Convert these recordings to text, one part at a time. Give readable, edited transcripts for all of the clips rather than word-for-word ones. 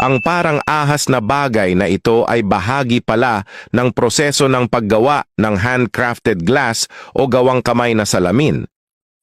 Ang parang ahas na bagay na ito ay bahagi pala ng proseso ng paggawa ng handcrafted glass o gawang kamay na salamin.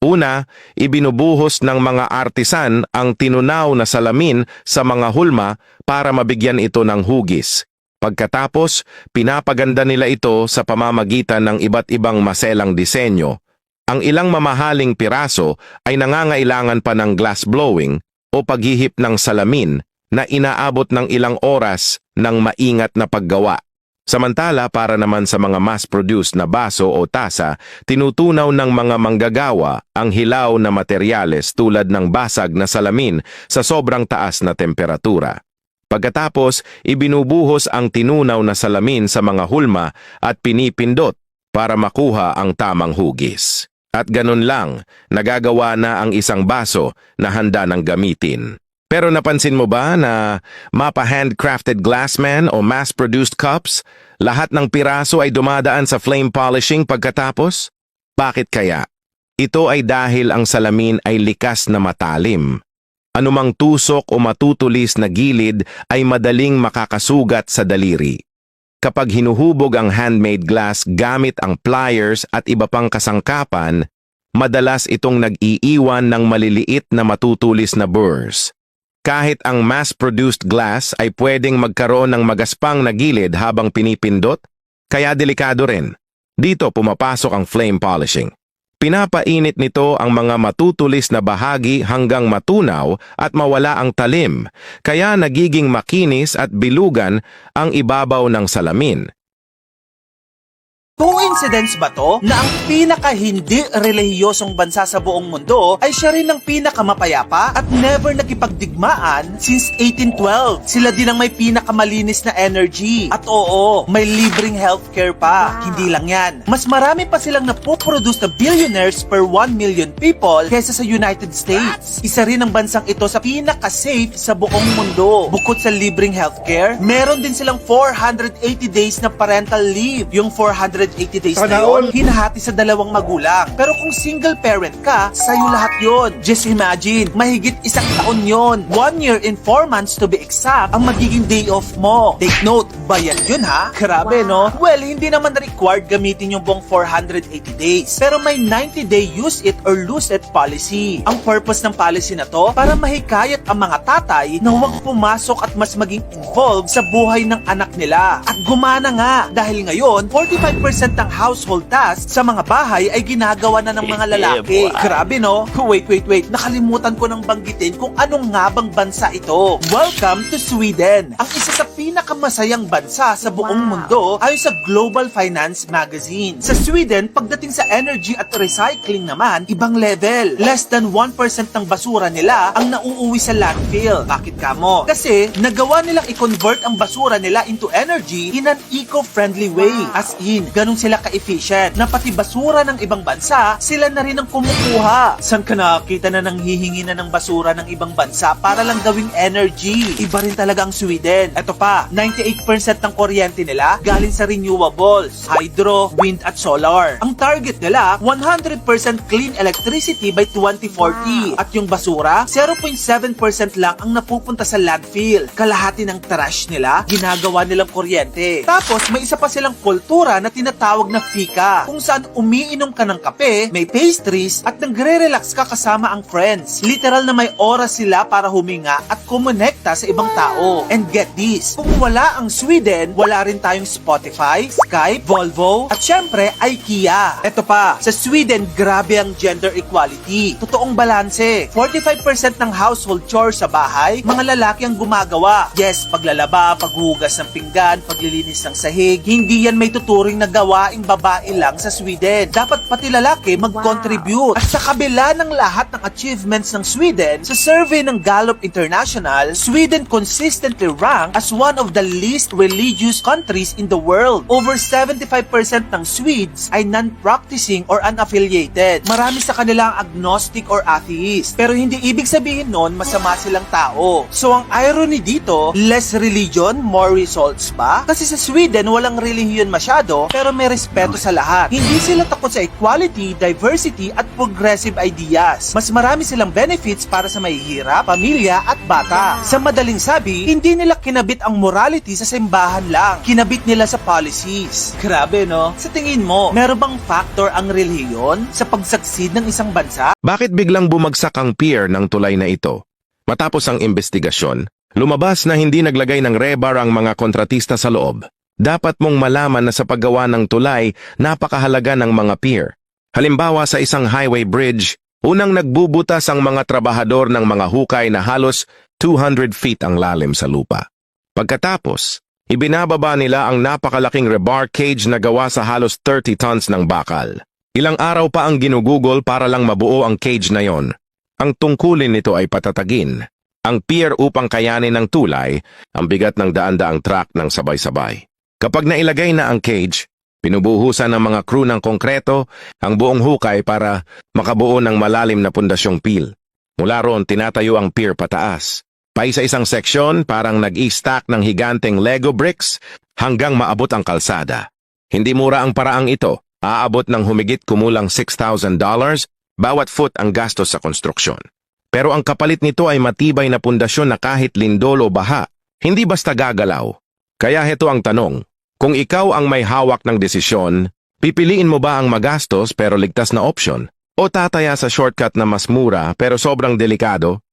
Una, ibinubuhos ng mga artisan ang tinunaw na salamin sa mga hulma para mabigyan ito ng hugis. Pagkatapos, pinapaganda nila ito sa pamamagitan ng iba't ibang maselang disenyo. Ang ilang mamahaling piraso ay nangangailangan pa ng glass blowing o paghihip ng salamin na inaabot ng ilang oras ng maingat na paggawa. Samantala, para naman sa mga mass-produced na baso o tasa, tinutunaw ng mga manggagawa ang hilaw na materyales tulad ng basag na salamin sa sobrang taas na temperatura. Pagkatapos, ibinubuhos ang tinunaw na salamin sa mga hulma at pinipindot para makuha ang tamang hugis. At ganun lang, nagagawa na ang isang baso na handa ng gamitin. Pero napansin mo ba na mapa-handcrafted glassman o mass-produced cups, lahat ng piraso ay dumadaan sa flame polishing pagkatapos? Bakit kaya? Ito ay dahil ang salamin ay likas na matalim. Anumang tusok o matutulis na gilid ay madaling makakasugat sa daliri. Kapag hinuhubog ang handmade glass gamit ang pliers at iba pang kasangkapan, madalas itong nag-iiwan ng maliliit na matutulis na burrs. Kahit ang mass-produced glass ay pwedeng magkaroon ng magaspang na gilid habang pinipindot, kaya delikado rin. Dito pumapasok ang flame polishing. Pinapainit nito ang mga matutulis na bahagi hanggang matunaw at mawala ang talim, kaya nagiging makinis at bilugan ang ibabaw ng salamin. Coincidence ba to na ang pinaka-hindi relihiyosong bansa sa buong mundo ay siya rin ang pinakamapayapa at never nakipagdigmaan since 1812? Sila din ang may pinakamalinis na energy. At oo, may libreng healthcare pa. Wow. Hindi lang yan. Mas marami pa silang napoproduce na billionaires per 1 million people kaysa sa United States. Isa rin ang bansang ito sa pinaka-safe sa buong mundo. Bukod sa libreng healthcare, meron din silang 480 days na parental leave. Yung 480 days na yun, hinahati sa dalawang magulang. Pero kung single parent ka, sa'yo lahat yun. Just imagine, mahigit 1 taon yun. 1 year and 4 months to be exact ang magiging day off mo. Take note, bayad yun ha? Grabe no? Well, hindi naman required gamitin yung buong 480 days. Pero may 90-day use it or lose it policy. Ang purpose ng policy na to, para mahikayat ang mga tatay na huwag pumasok at mas maging involved sa buhay ng anak nila. At gumana nga, dahil ngayon, 45% ng household tasks sa mga bahay ay ginagawa na ng mga lalaki. Grabe no? Wait. Nakalimutan ko nang banggitin kung anong nga bang bansa ito. Welcome to Sweden. Ang isa sa pinakamasayang bansa sa buong mundo ayon sa Global Finance Magazine. Sa Sweden, pagdating sa energy at recycling naman, ibang level. Less than 1% ng basura nila ang nauuwi sa landfill. Bakit kamo? Kasi nagawa nilang i-convert ang basura nila into energy in an eco-friendly way. As in, ganun sila ka-efficient na pati basura ng ibang bansa, sila na rin ang kumukuha. San ka nakakita na nang hihingi na ng basura ng ibang bansa para lang gawing energy? Iba rin talaga ang Sweden. Eto pa, 98% ng kuryente nila galing sa renewables, hydro, wind at solar. Ang target nila, 100% clean electricity by 2040. At yung basura, 0.7% lang ang napupunta sa landfill. Kalahati ng trash nila, ginagawa nilang kuryente. Tapos, may isa pa silang kultura na tinatawag na fika, kung saan umiinom ka ng kape, may pastries, at nagre-relax ka kasama ang friends. Literal na may oras sila para huminga at kumonekta sa ibang tao. And get this, kung wala ang Sweden, wala rin tayong Spotify, Skype, Volvo, at syempre, IKEA. Eto pa, sa Sweden, grabe ang gender equality. Totoong balanse. 45% ng household chores sa bahay, mga lalaki ang gumagawa. Yes, paglalaba, paghugas ng pinggan, paglilinis ng sahig, hindi yan may tuturing na gawaing babae lang sa Sweden. Dapat pati lalaki mag-contribute. At sa kabila ng lahat ng achievements ng Sweden, sa survey ng Gallup International, Sweden consistently ranked as one of the least religious countries in the world. Over 75% ng Swedes ay non-practicing or unaffiliated. Marami sa kanila ang agnostic or atheist. Pero hindi ibig sabihin nun masama silang tao. So ang irony dito, less religion, more results ba? Kasi sa Sweden, walang relihiyon masyado, pero may respeto sa lahat. Hindi sila takot sa equality, diversity, at progressive ideas. Mas marami silang benefits para sa mahihirap, pamilya, at bata. Sa madaling sabi, hindi nila kinabit ang morality sa simbahan lang. Kinabit nila sa policies. Grabe, no? Sa tingin mo, meron bang factor ang relihiyon sa pagsucceed ng isang bansa? Bakit biglang bumagsak ang pier ng tulay na ito? Matapos ang investigasyon, lumabas na hindi naglagay ng rebar ang mga kontratista sa loob. Dapat mong malaman na sa paggawa ng tulay, napakahalaga ng mga pier. Halimbawa sa isang highway bridge, unang nagbubutas ang mga trabahador ng mga hukay na halos 200 feet ang lalim sa lupa. Pagkatapos, ibinababa nila ang napakalaking rebar cage na gawa sa halos 30 tons ng bakal. Ilang araw pa ang ginugugol para lang mabuo ang cage na yon. Ang tungkulin nito ay patatagin ang pier upang kayanin ng tulay ang bigat ng daan-daang truck ng sabay-sabay. Kapag nailagay na ang cage, pinubuhusan ng mga crew ng konkreto ang buong hukay para makabuo ng malalim na pundasyong pil. Mula roon, tinatayo ang pier pataas. Paisa-isang seksyon parang nag-i-stack ng higanteng Lego bricks hanggang maabot ang kalsada. Hindi mura ang paraang ito. Aabot ng humigit kumulang $6,000 bawat foot ang gastos sa konstruksyon. Pero ang kapalit nito ay matibay na pundasyon na kahit lindol o baha, hindi basta gagalaw. Kaya heto ang tanong, kung ikaw ang may hawak ng desisyon, pipiliin mo ba ang magastos pero ligtas na option? O tataya sa shortcut na mas mura pero sobrang delikado?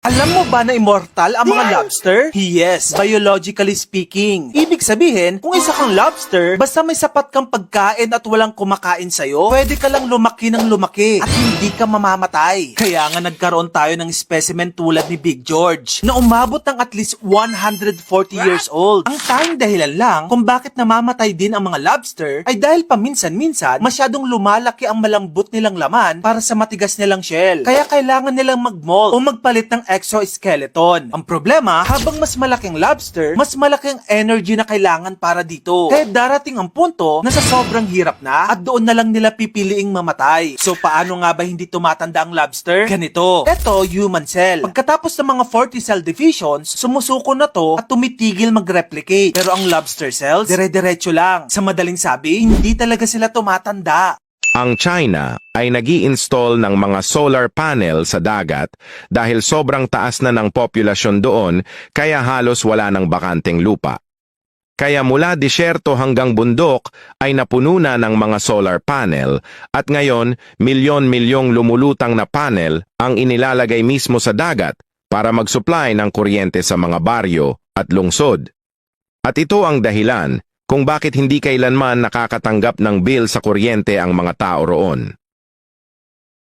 Alam mo ba na immortal ang mga lobster? Yes, biologically speaking. Ibig sabihin, kung isa kang lobster, basta may sapat kang pagkain at walang kumakain sa'yo, pwede ka lang lumaki ng lumaki at hindi ka mamamatay. Kaya nga nagkaroon tayo ng specimen tulad ni Big George na umabot ng at least 140 years old. Ang tanging dahilan lang kung bakit namamatay din ang mga lobster ay dahil paminsan-minsan masyadong lumalaki ang malambot nilang laman para sa matigas nilang shell. Kaya kailangan nilang mag-molt o magpalit ng exoskeleton. Ang problema, habang mas malaking lobster, mas malaking energy na kailangan para dito. Kaya darating ang punto na sa sobrang hirap na at doon na lang nila pipiliing mamatay. So paano nga ba hindi tumatanda ang lobster? Ganito. Ito, human cell. Pagkatapos ng mga 40 cell divisions, sumusuko na to at tumitigil mag-replicate. Pero ang lobster cells, dire-diretso lang. Sa madaling sabi, hindi talaga sila tumatanda. Ang China ay nag-i-install ng mga solar panel sa dagat dahil sobrang taas na ng populasyon doon kaya halos wala ng bakanteng lupa. Kaya mula disyerto hanggang bundok ay napuno na ng mga solar panel at ngayon milyon-milyong lumulutang na panel ang inilalagay mismo sa dagat para mag-supply ng kuryente sa mga baryo at lungsod. At ito ang dahilan kung bakit hindi kailanman nakakatanggap ng bill sa kuryente ang mga tao roon.